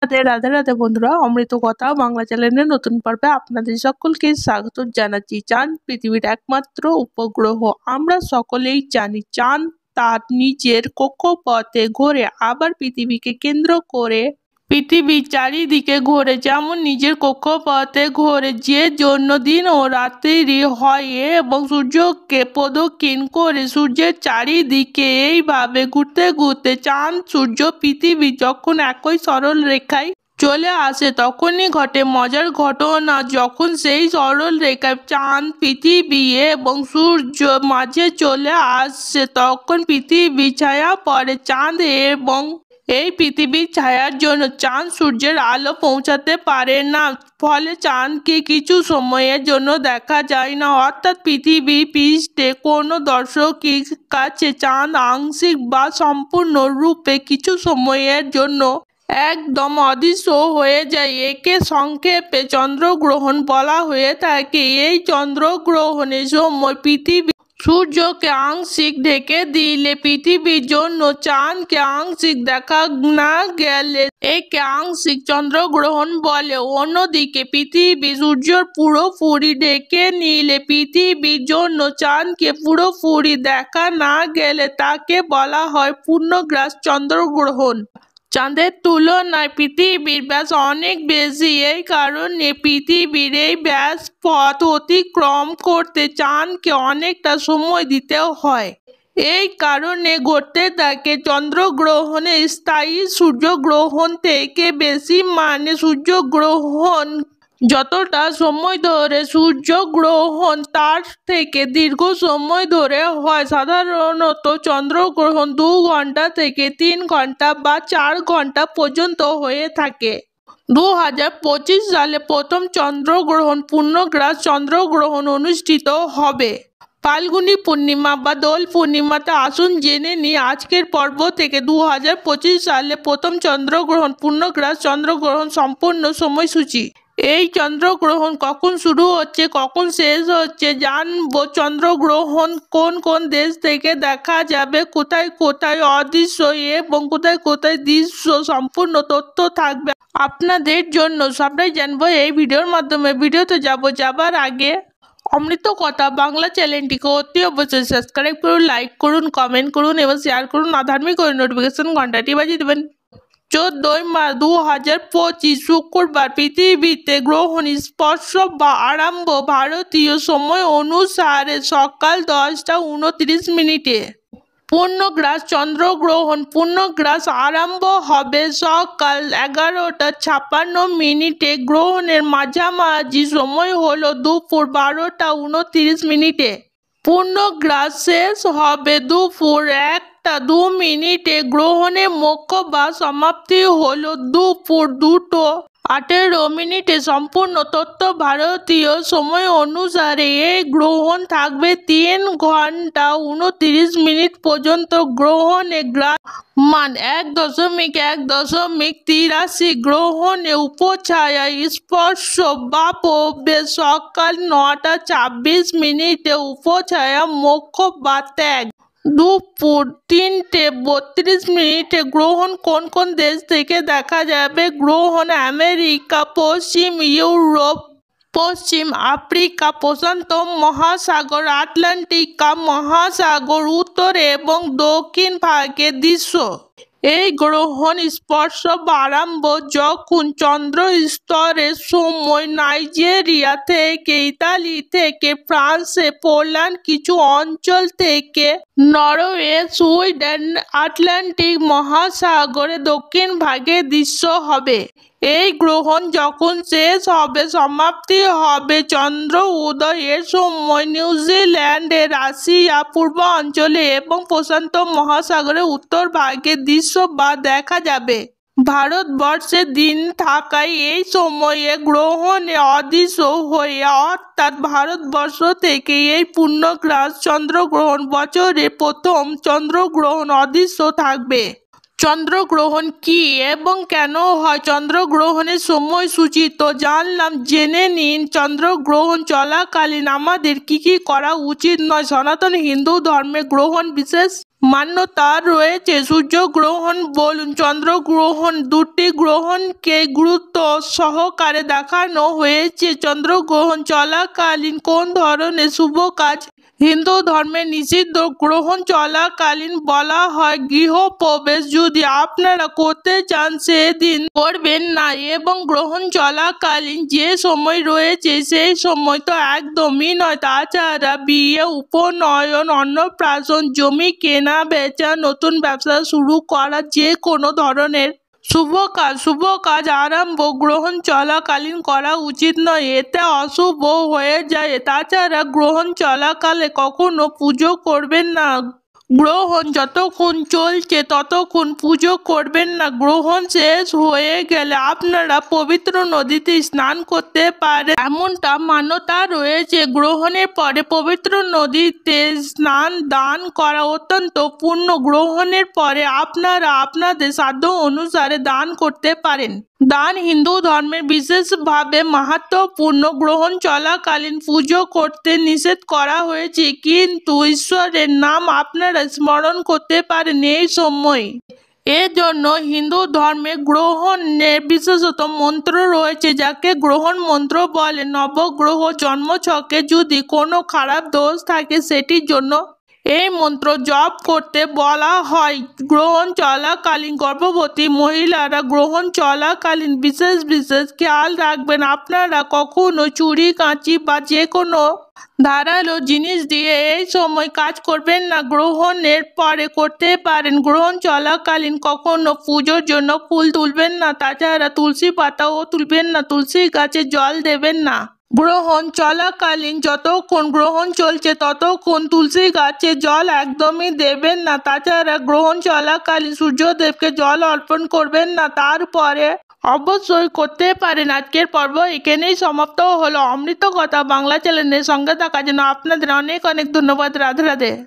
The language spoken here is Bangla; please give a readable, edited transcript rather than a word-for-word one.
রাধে রাধে বন্ধুরা, অমৃত কথা বাংলা চ্যানেলের নতুন পর্বে আপনাদের সকলকে স্বাগত জানাচ্ছি। চাঁদ পৃথিবীর একমাত্র উপগ্রহ। আমরা সকলেই জানি চাঁদ তার নিজের কক্ষপথে ঘোরে, আবার পৃথিবীকে কেন্দ্র করে পৃথিবী চারিদিকে ঘোরে। যেমন নিজের কক্ষপথে ঘোরে, যে জন্য দিন ও রাত্রি হয় এবং সূর্যকে প্রদক্ষিণ করে সূর্যের চারিদিকে এইভাবে ঘুরতে ঘুরতে চাঁদ সূর্য পৃথিবী যখন একই সরল রেখায় চলে আসে তখনই ঘটে মজার ঘটনা। যখন সেই সরল রেখায় চাঁদ পৃথিবী এবং সূর্য মাঝে চলে আসে তখন পৃথিবী ছায়া পড়ে চাঁদ এবং এই পৃথিবীর ছায়ার জন্য চাঁদ সূর্যের আলো পৌঁছাতে পারে না, ফলে চাঁদকে কিছু সময়ের জন্য দেখা যায় না। অর্থাৎ পৃথিবী পৃষ্ঠে কোনো দর্শকের কাছে চাঁদ আংশিক বা সম্পূর্ণ রূপে কিছু সময়ের জন্য একদম অদৃশ্য হয়ে যায়। একে সংক্ষেপে চন্দ্রগ্রহণ বলা হয়ে থাকে। এই চন্দ্রগ্রহণের সময় পৃথিবী সূর্যকে আংশিক ঢেকে দিলে পৃথিবীর জন্য চাঁদকে আংশিক দেখা না গেলে একে আংশিক চন্দ্রগ্রহণ বলে। অন্যদিকে পৃথিবী সূর্যের পুরোপুরি ঢেকে নিলে পৃথিবীর জন্য চাঁদকে পুরোপুরি দেখা না গেলে তাকে বলা হয় পূর্ণগ্রাস চন্দ্রগ্রহণ। চাঁদের তুলনায় পৃথিবীর ব্যাস অনেক বেশি, এই কারণে পৃথিবীর এই ব্যাস পথ অতিক্রম করতে চাঁদকে অনেকটা সময় দিতে হয়। এই কারণে ঘটতে থাকে চন্দ্রগ্রহণের স্থায়ী সূর্যগ্রহণ থেকে বেশি, মানে সূর্যগ্রহণ যতটা সময় ধরে সূর্যগ্রহণ তার থেকে দীর্ঘ সময় ধরে হয়। সাধারণত চন্দ্রগ্রহণ 2 ঘন্টা থেকে 3 ঘন্টা বা 4 ঘন্টা পর্যন্ত হয়ে থাকে। 2025 সালে প্রথম চন্দ্রগ্রহণ পূর্ণগ্রাস চন্দ্রগ্রহণ অনুষ্ঠিত হবে ফাল্গুনী পূর্ণিমা বা দোল পূর্ণিমাতে। আসুন জেনে নিই আজকের পর্ব থেকে 2025 সালে প্রথম চন্দ্রগ্রহণ পূর্ণগ্রাস চন্দ্রগ্রহণ সম্পূর্ণ সময়সূচি। এই চন্দ্রগ্রহণ কখন শুরু হচ্ছে, কখন শেষ হচ্ছে জানবো। চন্দ্রগ্রহণ কোন কোন দেশ থেকে দেখা যাবে, কোথায় কোথায় অদৃশ্য এবং কোথায় কোথায় দৃশ্য, সম্পূর্ণ তথ্য থাকবে আপনাদের জন্য। সবটাই জানবো এই ভিডিওর মাধ্যমে। ভিডিওতে যাবার আগে অমৃত কথা বাংলা চ্যানেলটিকে অতি অবশ্যই সাবস্ক্রাইব করুন, লাইক করুন, কমেন্ট করুন এবং শেয়ার করুন। আধার্মিক করে নোটিফিকেশন ঘন্টাটি বাজিয়ে দেবেন। 14 মার্চ 2025 শুক্রবার পৃথিবীতে গ্রহণ স্পর্শ বা আরম্ভ ভারতীয় সময় অনুসারে সকাল 10:29 পূর্ণগ্রাস চন্দ্রগ্রহণ পূর্ণগ্রাস আরম্ভ হবে সকাল 11:56। গ্রহণের মাঝামাঝি সময় হলো দুপুর 12:29। পূর্ণগ্রাস শেষ হবে দুপুর 1:02। গ্রহণের মোক্ষ বা সমাপ্তি হলো দুপুর 2:18। সম্পূর্ণ তথ্য ভারতীয় সময় অনুসারে এই গ্রহণ থাকবে 3 ঘন্টা 29 পর্যন্ত। গ্রহণে গ্রাস মান 1.1.83। গ্রহণে উপছায়া স্পর্শ বা প্রবেশ সকাল 9:26। উপছায়া মোক্ষ বা ত্যাগ দুপুর 3:32। গ্রহণ কোন কোন দেশ থেকে দেখা যাবে। গ্রহণ আমেরিকা, পশ্চিম ইউরোপ, পশ্চিম আফ্রিকা, প্রশান্ত মহাসাগর, আটলান্টিক মহাসাগর, উত্তর এবং দক্ষিণ ভাগের দৃশ্য। এই গ্রহণ স্পর্শ বা আরম্ভ যখন চন্দ্র স্তরের সময় নাইজেরিয়া থেকে, ইতালি থেকে, ফ্রান্সে, পোল্যান্ড কিছু অঞ্চল থেকে, নরওয়ে, সুইডেন, আটলান্টিক মহাসাগরের দক্ষিণ ভাগে দৃশ্য হবে। এই গ্রহণ যখন শেষ হবে সমাপ্তি হবে চন্দ্র উদয়ের সময় নিউজিল্যান্ডে, রাশিয়া পূর্বাঞ্চলে এবং প্রশান্ত মহাসাগরের উত্তর ভাগে দৃশ্য বা দেখা যাবে। ভারতবর্ষে দিন থাকায় এই সময়ে গ্রহণে অদৃশ্য হয়ে, অর্থাৎ ভারতবর্ষ থেকে এই পূর্ণগ্রাস চন্দ্রগ্রহণ বছরে প্রথম চন্দ্রগ্রহণ অদৃশ্য থাকবে। চন্দ্রগ্রহণ কি এবং কেন হয়, চন্দ্রগ্রহণের সময়সূচি তো জানলাম, জেনে নিন চন্দ্রগ্রহণ চলাকালীন আমাদের কি কি করা উচিত নয়। সনাতন হিন্দু ধর্মে গ্রহণ বিশেষ মান্যতা রয়েছে। সূর্যগ্রহণ বলুন চন্দ্রগ্রহণ, দুটি গ্রহণকে গুরুত্ব সহকারে দেখানো হয়েছে। চন্দ্রগ্রহণ চলাকালীন কোন ধরনের শুভ কাজ হিন্দু ধর্মে নিষিদ্ধ? গ্রহণ চলাকালীন বলা হয় গৃহপ্রবেশ যদি আপনারা করতে চান সেদিন করবেন না, এবং গ্রহণ চলাকালীন যে সময় রয়েছে সেই সময় তো একদমই নয়। তাছাড়া বিয়ে, উপনয়ন, অন্নপ্রাশন, জমি কেনা বেচা, নতুন ব্যবসা শুরু করা, যে কোনো ধরনের শুভ কাজ আরম্ভ গ্রহণ চলাকালীন করা উচিত নয়, এতে অশুভ হয়ে যায়। তাছাড়া গ্রহণ চলাকালে কখনো পুজো করবেন না। গ্রহণ যতক্ষণ চলছে ততক্ষণ পুজো করবেন না। গ্রহণ শেষ হয়ে গেলে আপনারা পবিত্র নদীতে স্নান করতে পারেন, এমনটা মান্যতা রয়েছে। গ্রহণের পরে পবিত্র নদীতে স্নান দান করা অত্যন্ত পুণ্য। গ্রহণের পরে আপনারা আপনাদের সাধ্য অনুসারে দান করতে পারেন। দান হিন্দু ধর্মের বিশেষভাবে মাহাত্ম্যপূর্ণ। গ্রহণ চলাকালীন পুজো করতে নিষেধ করা হয়েছে, কিন্তু ঈশ্বরের নাম আপনারা স্মরণ করতে পারেন এই সময়। এজন্য হিন্দু ধর্মে গ্রহণের বিশেষত মন্ত্র রয়েছে, যাকে গ্রহণ মন্ত্র বলে। নবগ্রহ জন্মছকে যদি কোনো খারাপ দোষ থাকে সেটির জন্য এই মন্ত্র জপ করতে বলা হয়। গ্রহণ চলাকালীন গর্ভবতী মহিলারা গ্রহণ চলাকালীন বিশেষ খেয়াল রাখবেন, আপনারা কখনো ছুরি, কাঁচি বা যে কোনো ধারালো জিনিস দিয়ে এই সময় কাজ করবেন না। গ্রহণের পরে করতে পারেন। গ্রহণ চলাকালীন কখনো পুজোর জন্য ফুল তুলবেন না। তাছাড়া তুলসী পাতাও তুলবেন না, তুলসী গাছে জল দেবেন না। গ্রহণ চলাকালীন যতক্ষণ গ্রহণ চলছে ততক্ষণ তুলসী গাছে জল একদমই দেবেন না। তাছাড়া গ্রহণ চলাকালীন সূর্যদেবকে জল অর্পণ করবেন না। তারপরে অবশ্যই করতে পারেন। আজকের পর্ব এখানেই সমাপ্ত হলো। অমৃত কথা বাংলা চ্যানেলের সঙ্গে থাকার জন্য আপনাদের অনেক ধন্যবাদ। রাধে রাধে।